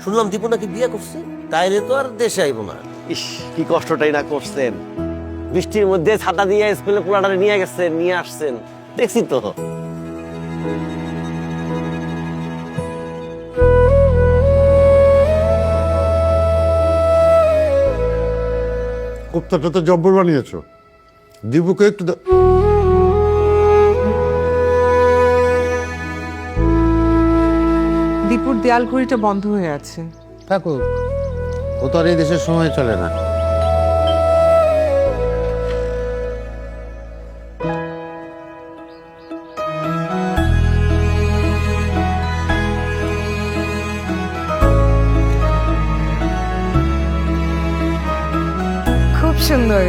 শুনলাম দীপু নাকি বিয়ে করছে, তাইলে তো আর দেশে আইব না। ইস, কি কষ্টটাই না করছেন। বৃষ্টির মধ্যে ছাতা দিয়ে স্কুলে পোলাটারে নিয়ে গেছেন, নিয়ে আসছেন, দেখছি তো। কোপ্তাটা তো জব্বর বানিয়েছো। দীপুকে একটু দীপুর দেয়াল ঘড়িটা বন্ধ হয়ে আছে। থাকুক, ও তো আর এই দেশের সময় চলে না। খুব সুন্দর।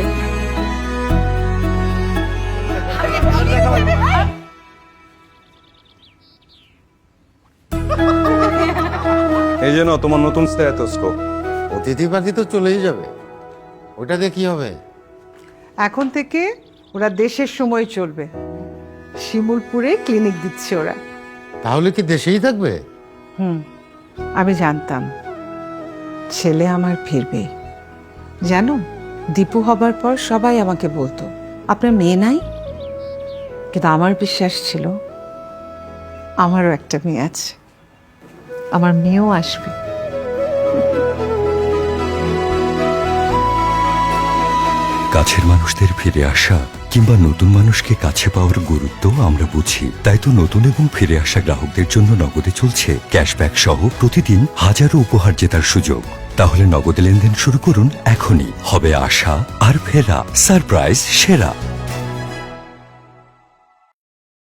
এই জন্য তোমার নতুন স্টেথোস্কোপ। অতিথি পাখি তো চলেই যাবে, ওটা দিয়ে কি হবে? এখন থেকে ওরা দেশের সময় চলবে। শিমুলপুরে ক্লিনিক দিচ্ছে ওরা। তাহলে কি দেশেই থাকবে? আমি জানতাম ছেলে আমার ফিরবে। জানো, দীপু হবার পর সবাই আমাকে বলতো আপনার মেয়ে নাই, কিন্তু আমার বিশ্বাস ছিল আমারও একটা মেয়ে আছে, আমার মেয়েও আসবে। কাছের মানুষদের ফিরে আসা কিংবা নতুন মানুষকে কাছে পাওয়ার গুরুত্ব আমরা বুঝি, তাই তো নতুন এবং ফিরে আসা গ্রাহকদের জন্য নগদে চলছে ক্যাশব্যাক সহ প্রতিদিন হাজারো উপহার জেতার সুযোগ। তাহলে নগদে লেনদেন শুরু করুন এখনই। হবে আশা আর ফেরা, সারপ্রাইজ সেরা।